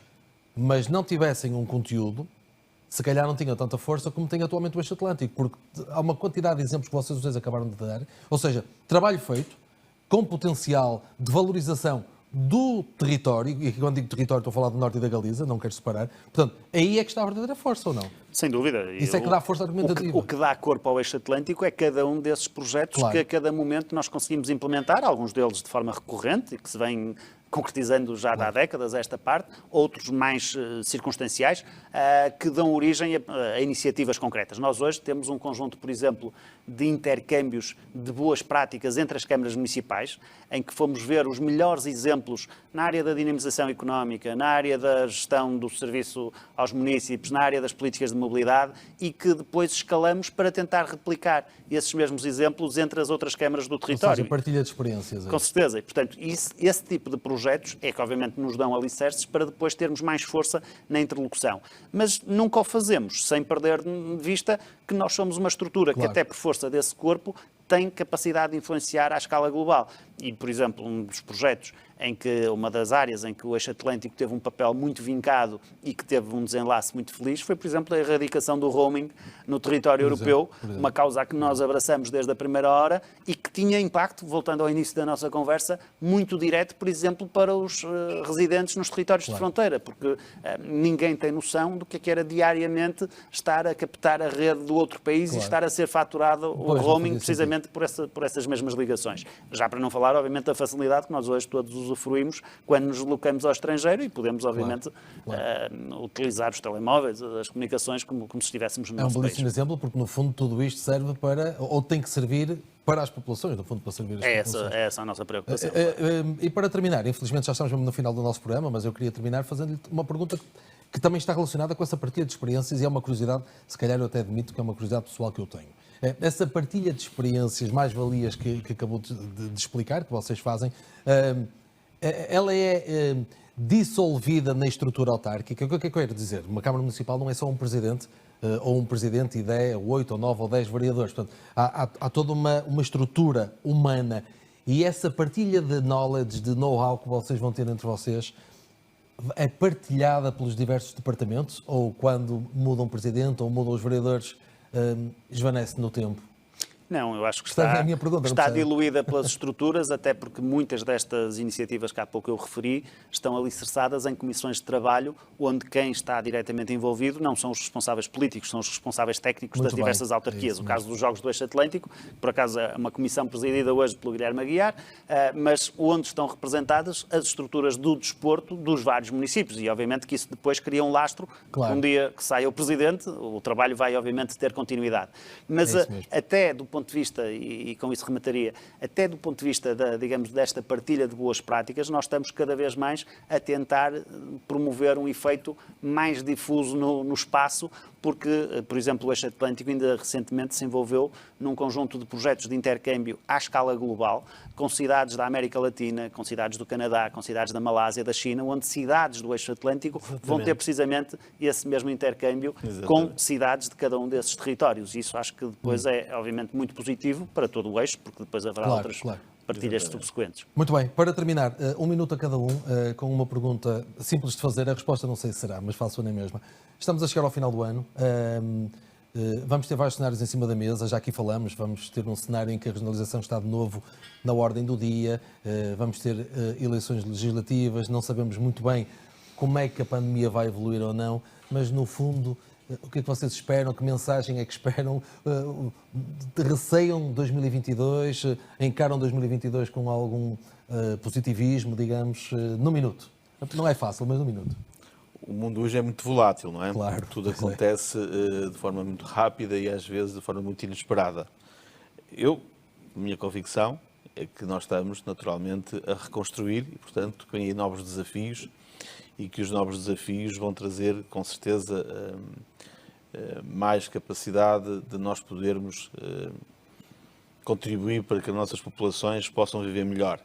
mas não tivessem um conteúdo, se calhar não tinha tanta força como tem atualmente o Eixo Atlântico, porque há uma quantidade de exemplos que vocês dois acabaram de dar, ou seja, trabalho feito, com potencial de valorização do território, e quando digo território estou a falar do norte e da Galiza, não quero separar, portanto, aí é que está a verdadeira força, ou não? Sem dúvida. Isso é que dá força argumentativa. O que dá corpo ao Eixo Atlântico é cada um desses projetos Claro. que a cada momento nós conseguimos implementar, alguns deles de forma recorrente e que se vêm concretizando já há décadas esta parte, outros mais circunstanciais, que dão origem a iniciativas concretas. Nós hoje temos um conjunto, por exemplo, de intercâmbios de boas práticas entre as câmaras municipais, em que fomos ver os melhores exemplos na área da dinamização económica, na área da gestão do serviço aos municípios, na área das políticas de mobilidade e que depois escalamos para tentar replicar esses mesmos exemplos entre as outras câmaras do território. Ou seja, partilha de experiências. Com certeza. E, portanto, esse tipo de projetos é que, obviamente, nos dão alicerces para depois termos mais força na interlocução. Mas nunca o fazemos sem perder de vista que nós somos uma estrutura Claro. que, até por força desse corpo, tem capacidade de influenciar à escala global. E, por exemplo, um dos projetos uma das áreas em que o Eixo Atlântico teve um papel muito vincado e que teve um desenlace muito feliz foi, por exemplo, a erradicação do roaming no território europeu, uma causa a que nós abraçamos desde a primeira hora e que tinha impacto, voltando ao início da nossa conversa, muito direto, por exemplo, para os residentes nos territórios de fronteira, porque ninguém tem noção do que era diariamente estar a captar a rede do outro país e estar a ser faturado o roaming precisamente por essas mesmas ligações. Já para não falar, obviamente, da facilidade que nós hoje todos usufruímos quando nos deslocamos ao estrangeiro e podemos, obviamente, utilizar os telemóveis, as comunicações como se estivéssemos no nosso país. É um belíssimo exemplo, porque no fundo tudo isto serve para, ou tem que servir para as populações, no fundo, para servir as populações. É essa a nossa preocupação. E para terminar, infelizmente já estamos mesmo no final do nosso programa, mas eu queria terminar fazendo-lhe uma pergunta que também está relacionada com essa partilha de experiências e é uma curiosidade, se calhar eu até admito que é uma curiosidade pessoal que eu tenho. Essa partilha de experiências, mais-valias que acabou de explicar, que vocês fazem, ela é dissolvida na estrutura autárquica. O que é que eu quero dizer? Uma Câmara Municipal não é só um presidente, ou um presidente e 10, ou 8, ou 9, ou 10 vereadores. Portanto, há toda uma estrutura humana. E essa partilha de knowledge, de know-how que vocês vão ter entre vocês, é partilhada pelos diversos departamentos? Ou quando muda um presidente, ou mudam os vereadores, esvanece no tempo? Não, eu acho que Esta é a minha pergunta, está diluída pelas estruturas, até porque muitas destas iniciativas que há pouco eu referi estão alicerçadas em comissões de trabalho, onde quem está diretamente envolvido não são os responsáveis políticos, são os responsáveis técnicos das diversas autarquias. O caso dos Jogos do Eixo Atlântico, por acaso é uma comissão presidida hoje pelo Guilherme Aguiar, mas onde estão representadas as estruturas do desporto dos vários municípios e, obviamente, que isso depois cria um lastro. Claro. Um dia que saia o presidente, o trabalho vai, obviamente, ter continuidade. Mas até do ponto de vista, e com isso remataria, até do ponto de vista, digamos, desta partilha de boas práticas, nós estamos cada vez mais a tentar promover um efeito mais difuso no espaço, porque, por exemplo, o Eixo Atlântico ainda recentemente se envolveu num conjunto de projetos de intercâmbio à escala global, com cidades da América Latina, com cidades do Canadá, com cidades da Malásia, da China, onde cidades do Eixo Atlântico vão ter precisamente esse mesmo intercâmbio com cidades de cada um desses territórios. Isso acho que depois é, obviamente, muito positivo para todo o eixo, porque depois haverá outras partilhas subsequentes. Muito bem, para terminar, 1 minuto a cada um, com uma pergunta simples de fazer, a resposta não sei se será, mas faço na mesma. Estamos a chegar ao final do ano, vamos ter vários cenários em cima da mesa, já aqui falamos, vamos ter um cenário em que a regionalização está de novo na ordem do dia, vamos ter eleições legislativas, não sabemos muito bem como é que a pandemia vai evoluir ou não, mas no fundo, o que é que vocês esperam? Que mensagem é que esperam? Receiam 2022? Encaram 2022 com algum positivismo, digamos, num minuto? Não é fácil, mas num minuto. O mundo hoje é muito volátil, não é? Claro. Tudo acontece de forma muito rápida e às vezes de forma muito inesperada. A minha convicção é que nós estamos naturalmente a reconstruir e, portanto, com aí novos desafios e que os novos desafios vão trazer, com certeza, mais capacidade de nós podermos contribuir para que as nossas populações possam viver melhor.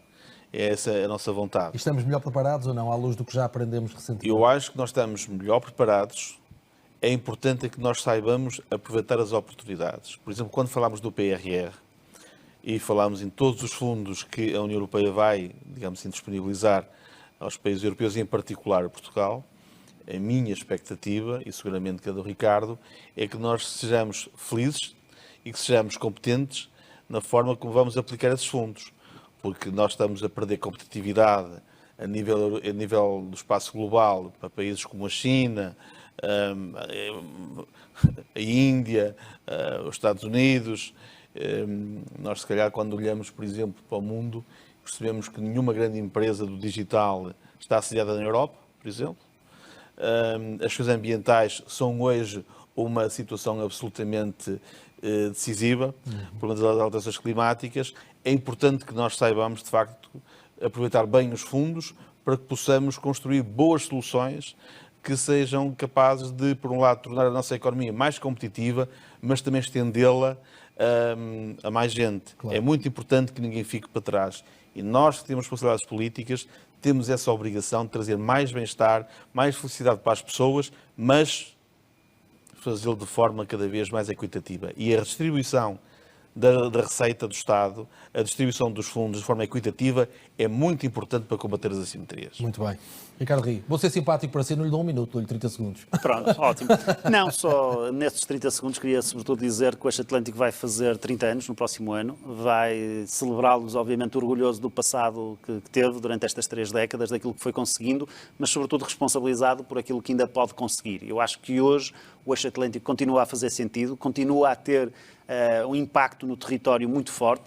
Essa é a nossa vontade. E estamos melhor preparados ou não, à luz do que já aprendemos recentemente? Eu acho que nós estamos melhor preparados. É importante que nós saibamos aproveitar as oportunidades. Por exemplo, quando falamos do PRR e falamos em todos os fundos que a União Europeia vai, digamos assim, disponibilizar aos países europeus e, em particular, a Portugal, A minha expectativa, e seguramente que a do Ricardo, é que nós sejamos felizes e que sejamos competentes na forma como vamos aplicar esses fundos, porque nós estamos a perder competitividade a nível do espaço global para países como a China, a Índia, os Estados Unidos. Nós, se calhar, quando olhamos, por exemplo, para o mundo, percebemos que nenhuma grande empresa do digital está sediada na Europa, por exemplo. As questões ambientais são hoje uma situação absolutamente decisiva, por meio das alterações climáticas. É importante que nós saibamos, de facto, aproveitar bem os fundos para que possamos construir boas soluções que sejam capazes de, por um lado, tornar a nossa economia mais competitiva, mas também estendê-la a mais gente. Claro. É muito importante que ninguém fique para trás. E nós que temos responsabilidades políticas temos essa obrigação de trazer mais bem-estar, mais felicidade para as pessoas, mas fazê-lo de forma cada vez mais equitativa. E a redistribuição da receita do Estado, a distribuição dos fundos de forma equitativa é muito importante para combater as assimetrias. Muito bem. Ricardo Rio, vou ser simpático para si, não lhe dou um minuto, dou-lhe 30 segundos. Pronto, ótimo. Não, só nesses 30 segundos queria sobretudo dizer que o Eixo Atlântico vai fazer 30 anos no próximo ano, vai celebrá-los, obviamente, orgulhoso do passado que teve durante estas 3 décadas, daquilo que foi conseguindo, mas sobretudo responsabilizado por aquilo que ainda pode conseguir. Eu acho que hoje o Eixo Atlântico continua a fazer sentido, continua a ter um impacto no território muito forte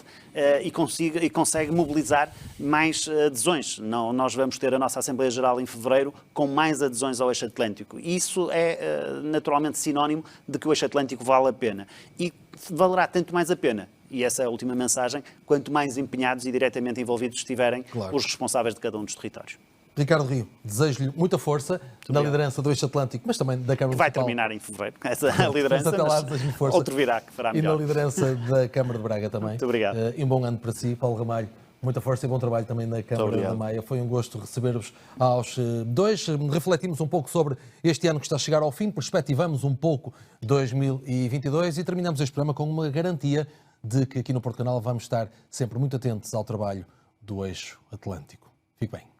e consegue mobilizar mais adesões. Nós vamos ter a nossa Assembleia Geral em fevereiro com mais adesões ao Eixo Atlântico. Isso é naturalmente sinónimo de que o Eixo Atlântico vale a pena. E valerá tanto mais a pena. E essa é a última mensagem, quanto mais empenhados e diretamente envolvidos estiverem os responsáveis de cada um dos territórios. Ricardo Rio, desejo-lhe muita força na liderança do Eixo Atlântico, mas também da Câmara Municipal. Vai terminar em fevereiro, essa liderança, até lá, desejo-lhe força. Outro virá que fará melhor. E na liderança da Câmara de Braga também. Muito obrigado. E um bom ano para si, Paulo Ramalho. Muita força e bom trabalho também na Câmara da Maia. Foi um gosto receber-vos aos dois. Refletimos um pouco sobre este ano que está a chegar ao fim, perspectivamos um pouco 2022 e terminamos este programa com uma garantia de que aqui no Porto Canal vamos estar sempre muito atentos ao trabalho do Eixo Atlântico. Fique bem.